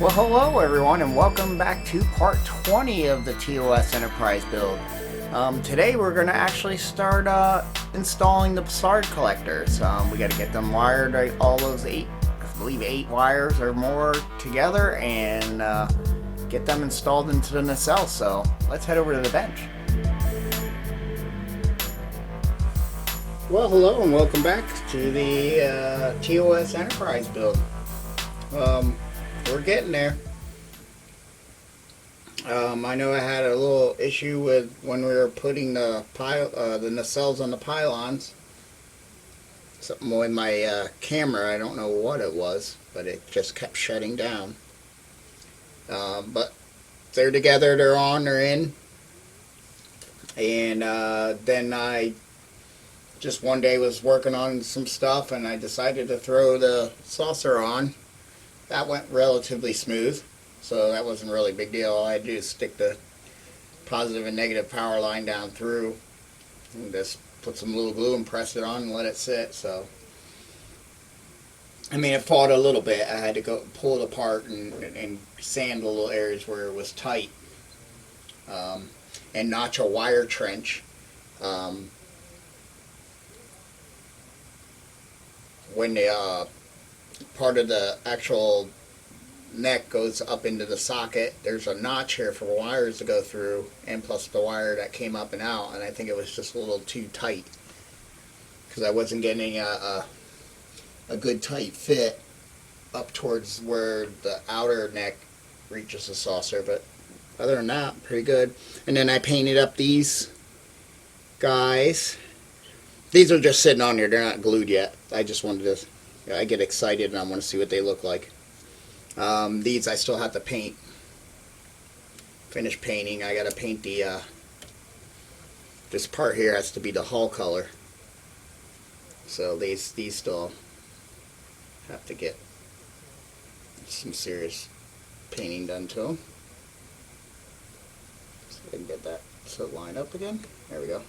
Well, hello everyone, and welcome back to part 20 of the TOS Enterprise build. Today we're going to actually start installing the bussard collectors. We got to get them wired, all those I believe 8 wires or more together, and get them installed into the nacelle. So let's head over to the bench. Well, hello and welcome back to the TOS Enterprise build. We're getting there. I know I had a little issue with when we were putting the nacelles on the pylons. Something with my camera. I don't know what it was, but it just kept shutting down. But they're together. They're on. They're in. And then I just one day was working on some stuff, and I decided to throw the saucer on. That went relatively smooth, so that wasn't really a big deal. All I had to do is stick the positive and negative power line down through and just put some little glue and press it on and let it sit. So, I mean, it fought a little bit. I had to go pull it apart and sand the little areas where it was tight, and notch a wire trench. When the part of the actual neck goes up into the socket, there's a notch here for wires to go through, and plus the wire that came up and out, and I think it was just a little too tight because I wasn't getting a good tight fit up towards where the outer neck reaches the saucer. But other than that, pretty good. And then I painted up these guys. These are just sitting on here, they're not glued yet. I just wanted to, I get excited and I want to see what they look like. These I still have to paint. Finish painting. I got to paint the this part here has to be the hull color. So these still have to get some serious painting done to them. So I can get that to line up again. There we go.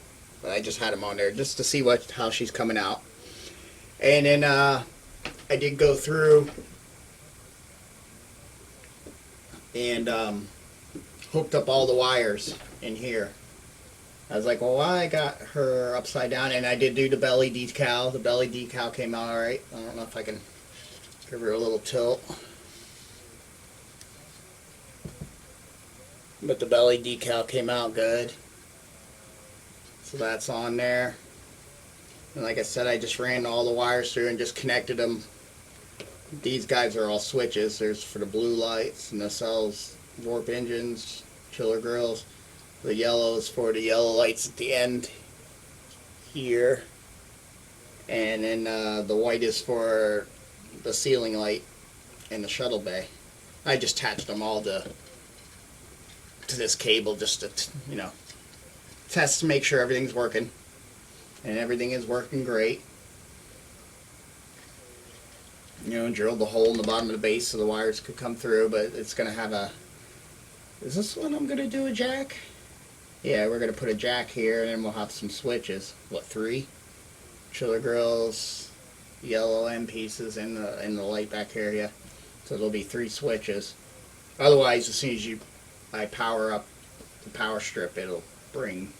But I just had them on there just to see how she's coming out. And then I did go through and hooked up all the wires in here. I was like, well, I got her upside down, and I did do the belly decal. The belly decal came out alright. I don't know if I can give her a little tilt. But the belly decal came out good. So that's on there. And like I said, I just ran all the wires through and just connected them. These guys are all switches. There's for the blue lights, nacelles, warp engines, chiller grills. The yellow is for the yellow lights at the end here. And then the white is for the ceiling light in the shuttle bay. I just attached them all to this cable just to, test to make sure everything's working. And everything is working great. Drilled the hole in the bottom of the base so the wires could come through, but it's going to have a... Is this one I'm going to do a jack? Yeah, we're going to put a jack here, and then we'll have some switches. What, 3? Chiller grills, yellow end pieces, and the light back here, yeah. So there'll be 3 switches. Otherwise, as soon as I power up the power strip, it'll bring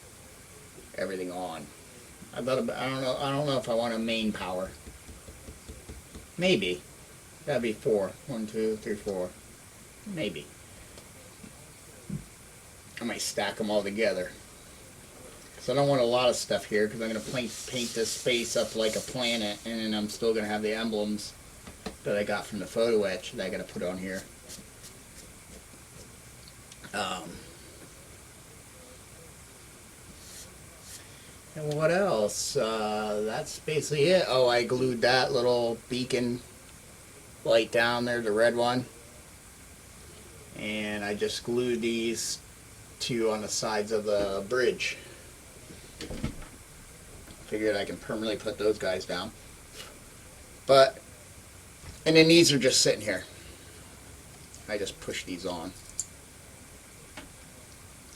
everything on. I don't know if I want a main power. Maybe. That'd be 4. 1, 2, 3, 4. Maybe. I might stack them all together. So I don't want a lot of stuff here because I'm going to paint this space up like a planet, and then I'm still going to have the emblems that I got from the photo etch that I got to put on here. And what else? That's basically it. Oh, I glued that little beacon light down there, the red one. And I just glued these 2 on the sides of the bridge. Figured I can permanently put those guys down. And then these are just sitting here. I just push these on.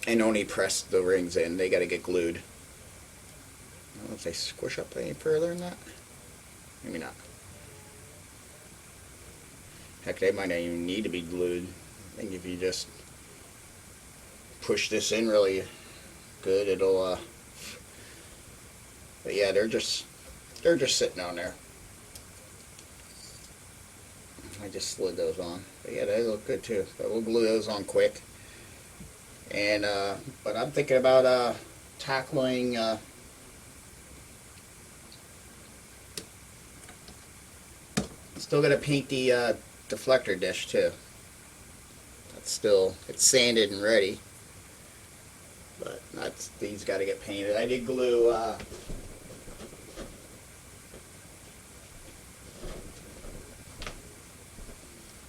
And only press the rings in. They got to get glued. I don't know if they squish up any further than that. Maybe not. Heck, they might not even need to be glued. I think if you just push this in really good, it'll, but yeah, they're just sitting on there. I just slid those on. But yeah, they look good too. But we'll glue those on quick. And, but I'm thinking about, tackling, still gonna paint the, deflector dish too. It's sanded and ready. But these got to get painted. I did glue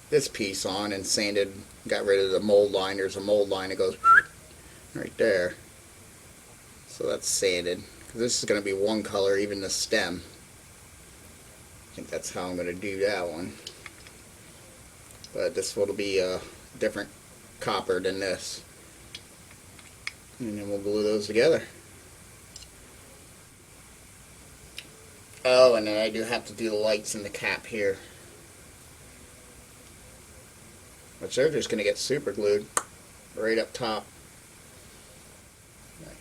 this piece on and sanded, got rid of the mold line. There's a mold line that goes right there. So that's sanded. This is going to be one color, even the stem. I think that's how I'm going to do that one. But this will be a different copper than this. And then we'll glue those together. Oh, and then I do have to do the lights in the cap here. Which they're just going to get super glued right up top.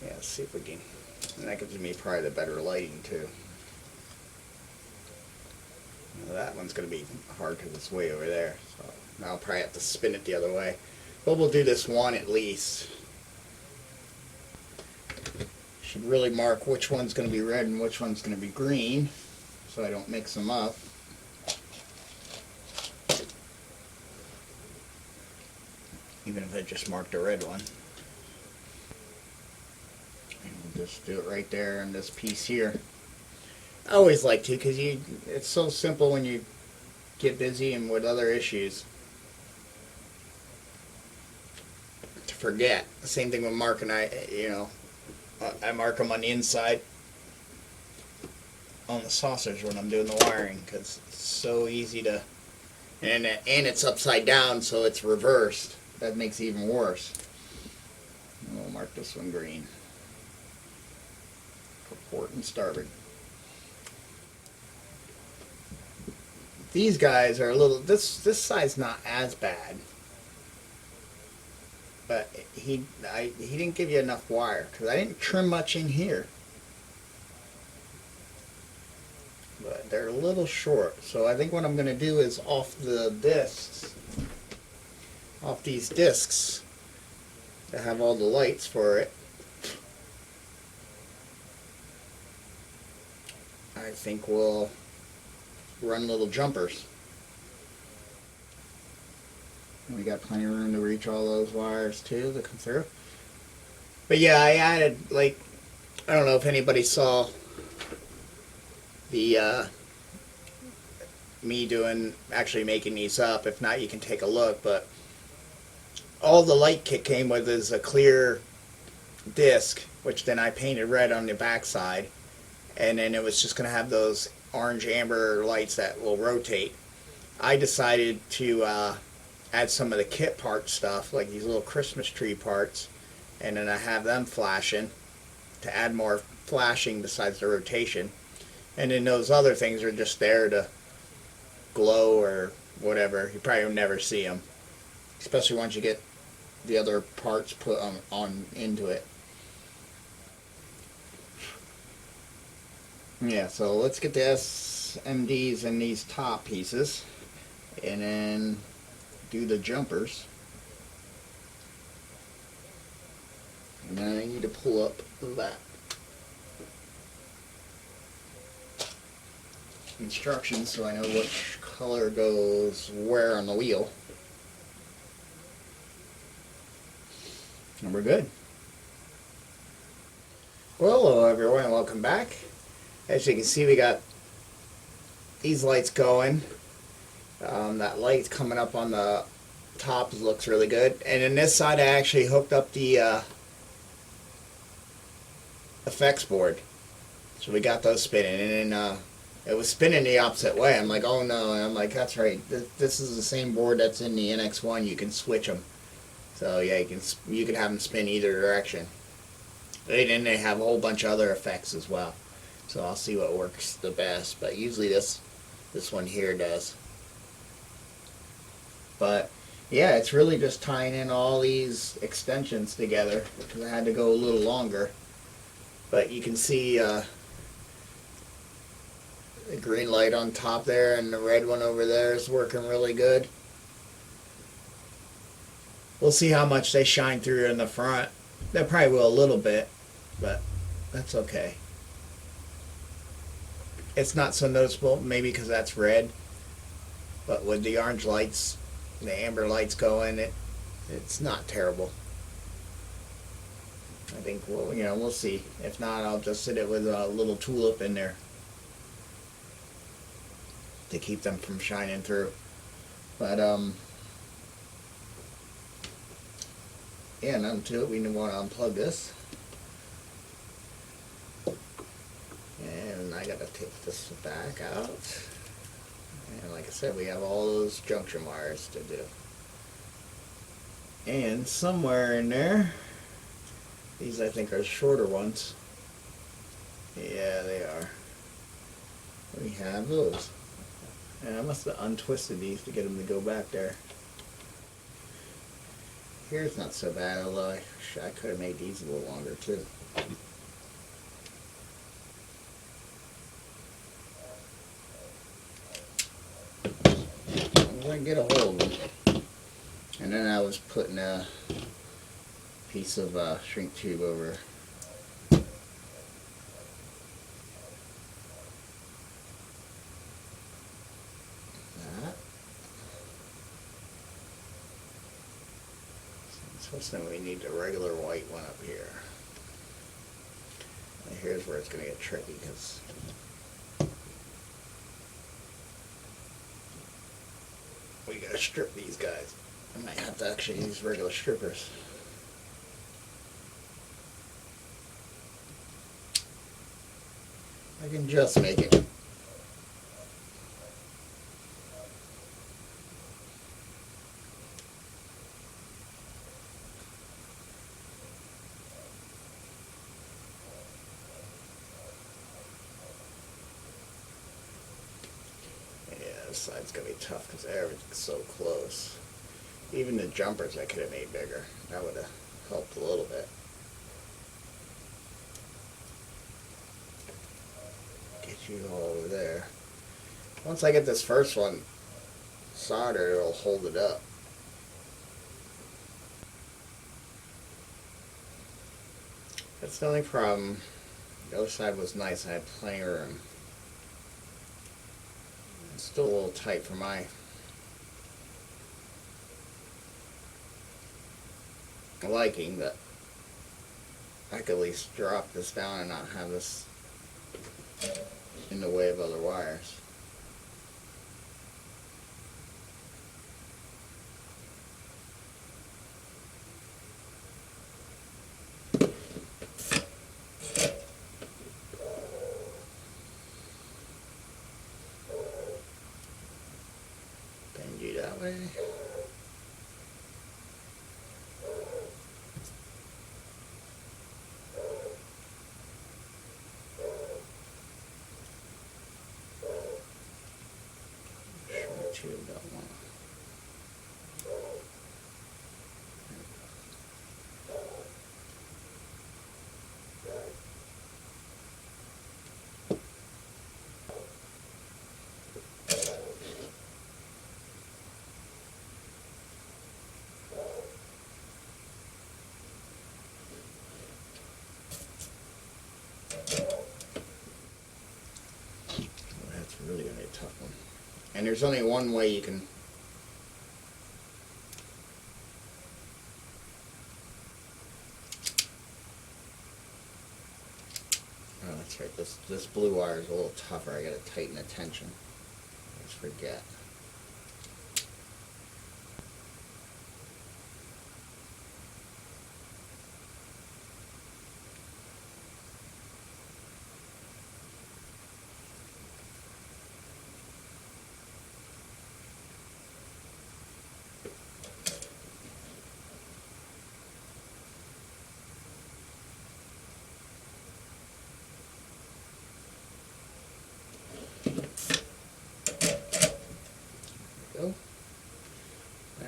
Yeah, let's see if we can. And that gives me probably the better lighting too. Now that one's going to be hard because it's way over there. So now I'll probably have to spin it the other way. But we'll do this one at least. Should really mark which one's going to be red and which one's going to be green, so I don't mix them up. Even if I just marked the red one. And we'll just do it right there in this piece here. I always like to, because it's so simple when you get busy and with other issues to forget. The same thing with marking. I mark them on the inside on the saucers when I'm doing the wiring, because it's so easy to, and it's upside down, so it's reversed. That makes it even worse. And we'll mark this one green for port and starboard. These guys are a little, this side's not as bad, but he didn't give you enough wire because I didn't trim much in here. But they're a little short, so I think what I'm going to do is off these discs that have all the lights for it, I think we'll run little jumpers. We got plenty of room to reach all those wires too that come through. But yeah, I added, like, I don't know if anybody saw the me actually making these up. If not, you can take a look. But all the light kit came with is a clear disc, which then I painted red on the back side, and then it was just going to have those orange amber lights that will rotate. I decided to add some of the kit part stuff, like these little Christmas tree parts, and then I have them flashing to add more flashing besides the rotation. And then those other things are just there to glow or whatever. You probably will never see them, especially once you get the other parts put on into it. Yeah, so let's get the SMDs in these top pieces and then do the jumpers. And then I need to pull up that instructions so I know which color goes where on the wheel. And we're good. Well, hello everyone, welcome back. As you can see, we got these lights going. That light coming up on the top looks really good. And in this side, I actually hooked up the effects board. So we got those spinning. And then it was spinning the opposite way. I'm like, oh no. And I'm like, that's right. This is the same board that's in the NX1. You can switch them. So yeah, you can have them spin either direction. And then they have a whole bunch of other effects as well. So I'll see what works the best. But usually this one here does. But yeah, it's really just tying in all these extensions together because I had to go a little longer. But you can see the green light on top there and the red one over there is working really good. We'll see how much they shine through in the front. They probably will a little bit, but that's okay. It's not so noticeable, maybe because that's red. But with the orange lights, the amber lights going, it's not terrible. I think we'll see. If not, I'll just sit it with a little tulip in there to keep them from shining through. But yeah, nothing to it. We want to unplug this, and I gotta take this back out. And like I said, we have all those junction wires to do. And somewhere in there, these I think are shorter ones. Yeah, they are. We have those. And I must have untwisted these to get them to go back there. Here's not so bad, although I could have made these a little longer too. I get a hold of them. And then I was putting a piece of shrink tube over that. So then we need the regular white one up here. And here's where it's going to get tricky because we got to strip these guys. I might have to actually use regular strippers. I can just make it. Yeah, this side's going to be tough because everything's so close. Even the jumpers I could have made bigger. That would have helped a little bit. Get you all over there. Once I get this first one soldered, it'll hold it up. That's the only problem. The other side was nice. I had plenty of room. It's still a little tight for my liking, but I could at least drop this down and not have this in the way of other wires. Bend you that way. That one. That's really going to be a tough one. And there's only one way you can oh, that's right. This blue wire is a little tougher. I got to tighten the tension. I just forget.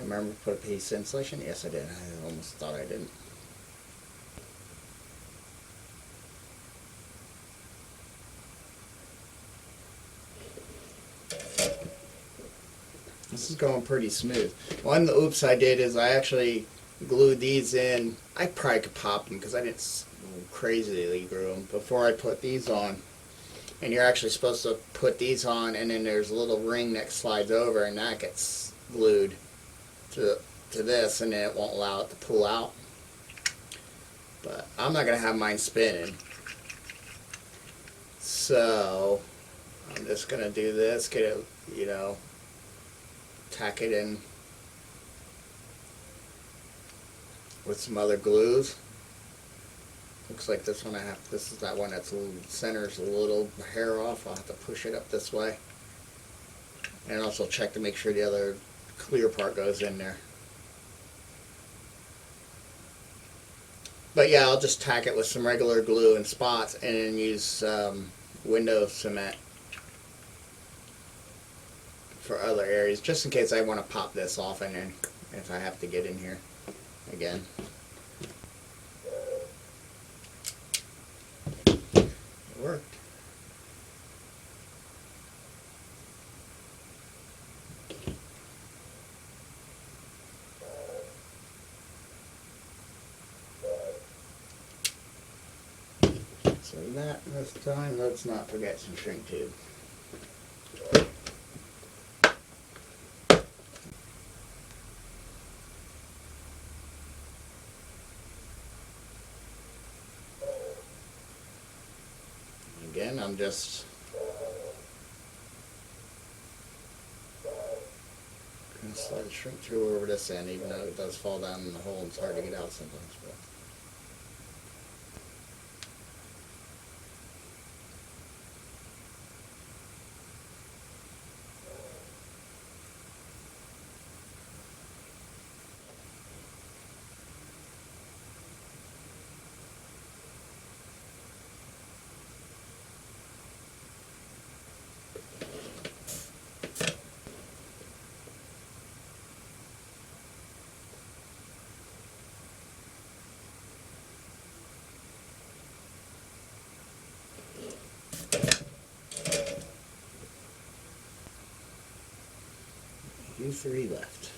remember put a piece of insulation? Yes, I did. I almost thought I didn't. This is going pretty smooth. One of the oops I did is I actually glued these in. I probably could pop them because I didn't crazily glue them before I put these on. And you're actually supposed to put these on, and then there's a little ring that slides over, and that gets glued to this, and then it won't allow it to pull out. But I'm not going to have mine spinning. So I'm just going to do this, get it, you know, tack it in with some other glues. Looks like this one this is that one that's a little, center's a little hair off. I'll have to push it up this way. And also check to make sure the other clear part goes in there. But yeah, I'll just tack it with some regular glue and spots and then use window cement for other areas, just in case I want to pop this off and then if I have to get in here again. It worked. So that this time, let's not forget some shrink tube. Again, I'm just going to slide the shrink tube over this end, even though it does fall down in the hole and it's hard to get out sometimes. But U3 left.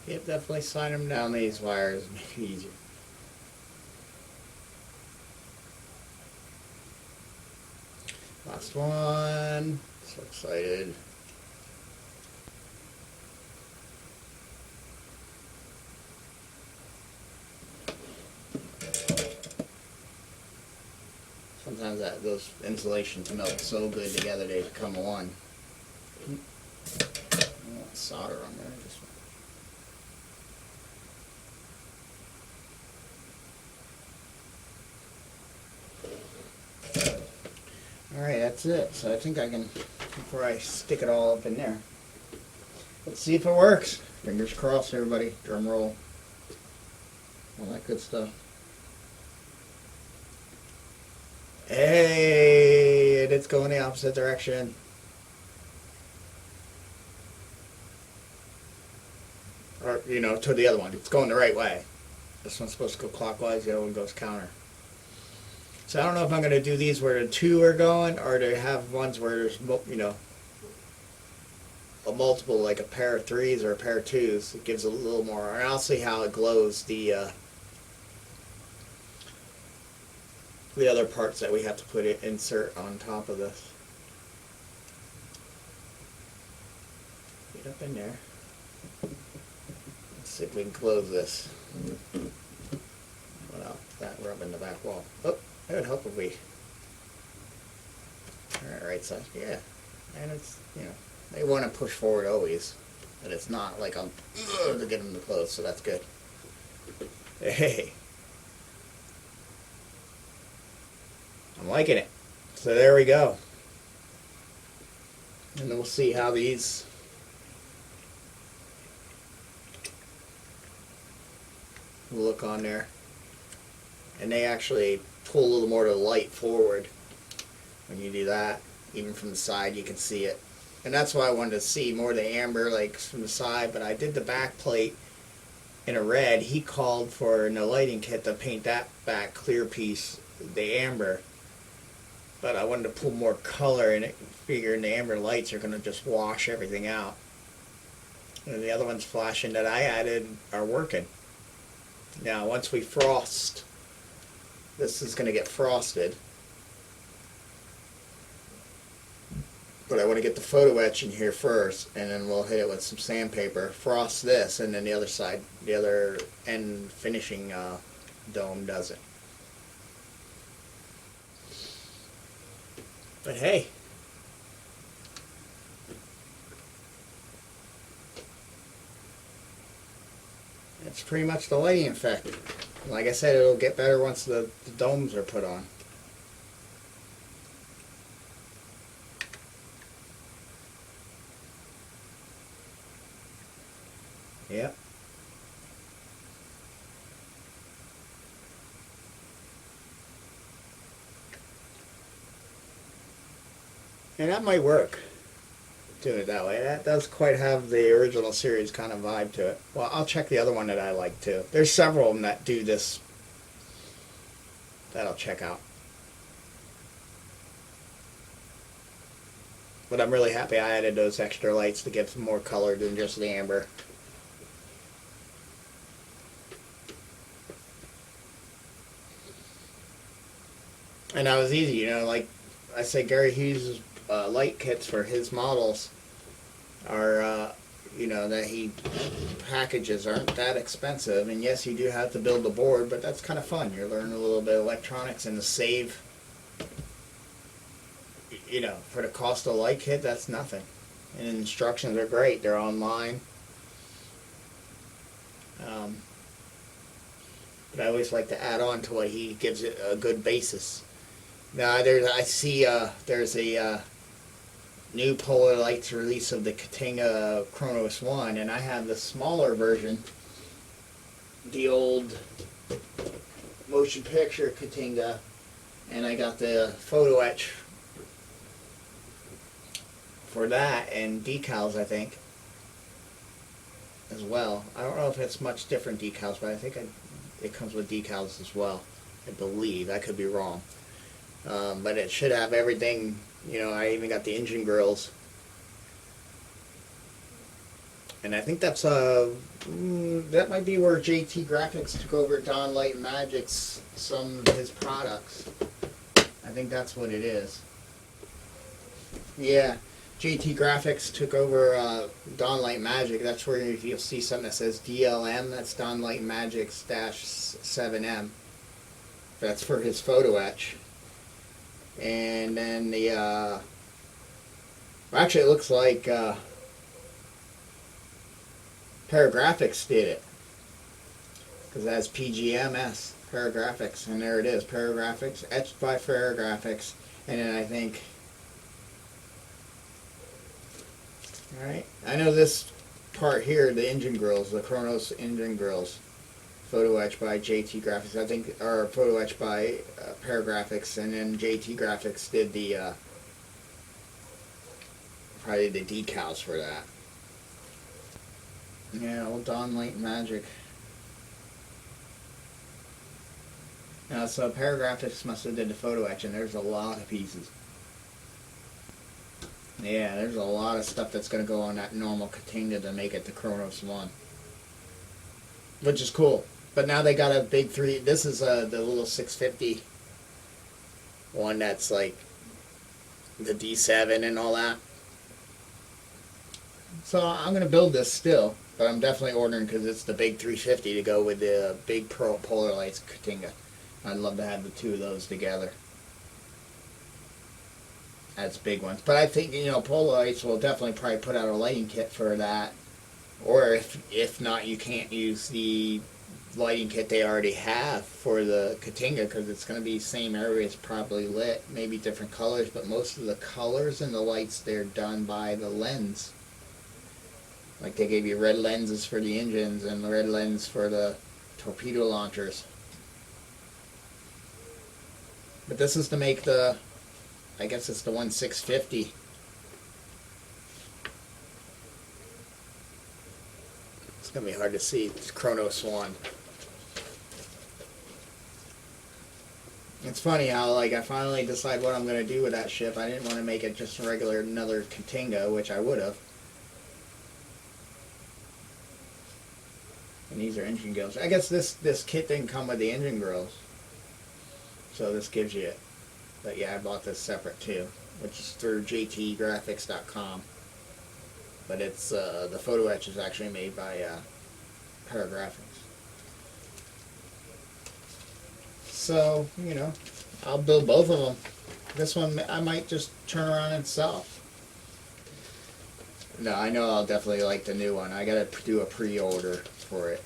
Yep, definitely slide them down these wires, make it easier. Last one. So excited. Sometimes those insulations melt so good together they become one. I want solder on there. Alright, that's it. So I think I can, before I stick it all up in there. Let's see if it works. Fingers crossed, everybody. Drum roll. All that good stuff. Hey, it's going the opposite direction. Or, you know, to the other one. It's going the right way. This one's supposed to go clockwise, the other one goes counter. So I don't know if I'm going to do these where the two are going, or to have ones where there's, you know, a multiple, like a pair of threes or a pair of twos. It gives a little more, and I'll see how it glows the other parts that we have to insert on top of this. Get up in there. Let's see if we can close this without that rubbing the back wall. Oh, that would help if we. Alright, right side. Yeah. And it's, you know, they want to push forward always. But it's not like I'm to get them to close, so that's good. Hey. I'm liking it. So there we go. And then we'll see how these look on there. And they actually pull a little more of the light forward when you do that. Even from the side you can see it. And that's why I wanted to see more of the amber, like from the side. But I did the back plate in a red. He called for in the lighting kit to paint that back clear piece, the amber. But I wanted to pull more color in it, figuring the amber lights are going to just wash everything out. And the other ones flashing that I added are working. Now once we frost, this is going to get frosted. But I want to get the photo etch in here first, and then we'll hit it with some sandpaper, frost this, and then the other side, the other end finishing dome does it. But hey, that's pretty much the lighting effect. Like I said, it'll get better once the domes are put on. Yep. And that might work, doing it that way. That does quite have the original series kind of vibe to it. Well, I'll check the other one that I like too. There's several of them that do this that I'll check out. But I'm really happy I added those extra lights to give some more color than just the amber. And that was easy, you know, like I say, Gary Hughes' light kits for his models are, you know, that he packages aren't that expensive. And yes, you do have to build the board, but that's kind of fun. You're learning a little bit of electronics and to save, you know, for the cost of a light kit, that's nothing. And the instructions are great. They're online. But I always like to add on to what he gives it a good basis. Now, I see there's a new Polar Lights release of the Katinga Chronos 1, and I have the smaller version, the old motion picture Katinga, and I got the photo etch for that, and decals, I think, as well. I don't know if it's much different decals, but I think it comes with decals as well, I believe. I could be wrong. But it should have everything, you know. I even got the engine grills. And I think that's, that might be where JT Graphics took over Don Light Magic's, some of his products. I think that's what it is. Yeah, JT Graphics took over Don Light Magic. That's where you'll see something that says DLM, that's Don Light Magic's -7M. That's for his photo etch. And then the, actually it looks like Paragraphics did it, because it has PGMS, Paragraphics, and there it is, Paragraphics, etched by Paragraphics. And then I think, alright, I know this part here, the engine grills, the Chronos engine grills, photo etched by JT Graphics, I think, or photo etched by Paragraphics, and then JT Graphics did the probably the decals for that. Yeah, old Don Light Magic. So Paragraphics must have did the photo etching. There's a lot of pieces. Yeah, there's a lot of stuff that's going to go on that normal Katinga to make it the Kronos 1. Which is cool. But now they got a big 3. This is the little 650 one that's like the D7 and all that. So I'm going to build this still, but I'm definitely ordering because it's the big 350 to go with the big Polar Lights Katinga. I'd love to have the two of those together. That's big ones. But I think, Polar Lights will definitely probably put out a lighting kit for that. Or if not, you can't use the lighting kit they already have for the Katinga because it's going to be same areas probably lit, maybe different colors, but most of the colors and the lights, they're done by the lens. Like they gave you red lenses for the engines and the red lens for the torpedo launchers. But this is to make the, I guess it's the 1650. It's going to be hard to see. It's Kronos 1. It's funny how, like, I finally decide what I'm going to do with that ship. I didn't want to make it just a regular, another Katinga, which I would have. And these are engine grills. I guess this kit didn't come with the engine grills. So this gives you it. But yeah, I bought this separate too, which is through jtgraphics.com. But it's, the photo etch is actually made by Paragraphics. So, I'll build both of them. This one I might just turn around and sell. No, I know I'll definitely like the new one. I gotta do a pre-order for it.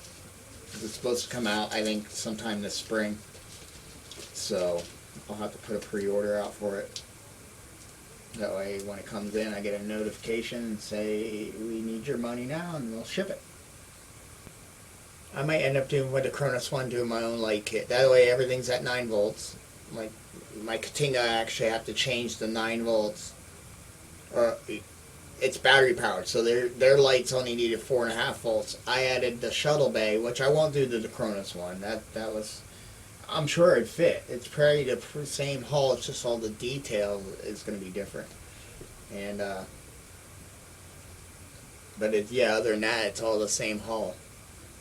It's supposed to come out, I think, sometime this spring. So, I'll have to put a pre-order out for it. That way, when it comes in, I get a notification and say, we need your money now, and we'll ship it. I might end up doing with the Kronos 1, doing my own light kit. That way, everything's at 9 volts. Like my Katinga, I actually have to change the 9 volts. It's battery powered, so their lights only needed 4.5 volts. I added the shuttle bay, which I won't do to the Kronos 1. That was, I'm sure it'd fit. It's probably the same hull. It's just all the detail is going to be different. And but other than that, it's all the same hull.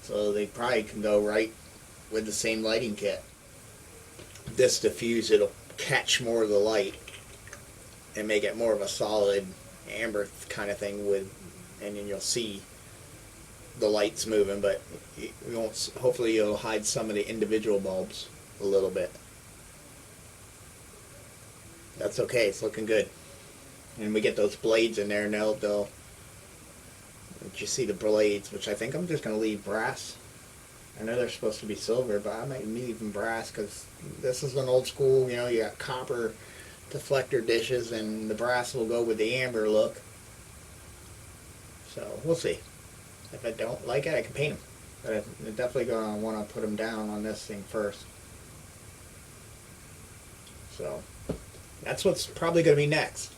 So they probably can go right with the same lighting kit. This diffuse, it'll catch more of the light and make it more of a solid amber kind of thing and then you'll see the lights moving, but you won't. Hopefully, you'll hide some of the individual bulbs a little bit. That's okay. It's looking good, and we get those blades in there, and they'll. You see the blades, which I think I'm just going to leave brass. I know they're supposed to be silver, but I might leave them brass because this is an old school. You got copper deflector dishes, and the brass will go with the amber look. So we'll see. If I don't like it, I can paint them. But I'm definitely going to want to put them down on this thing first. So that's what's probably going to be next.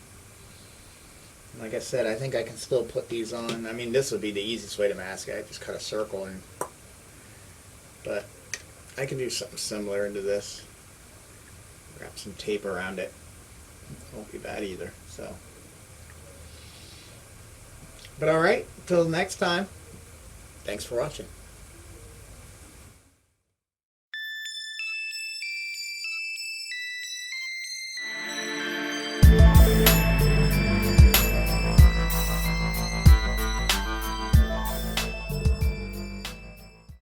Like I said, I think I can still put these on. I mean, this would be the easiest way to mask it. I just cut a circle and. But I can do something similar into this. Wrap some tape around it. Won't be bad either. So. But alright, till next time. Thanks for watching.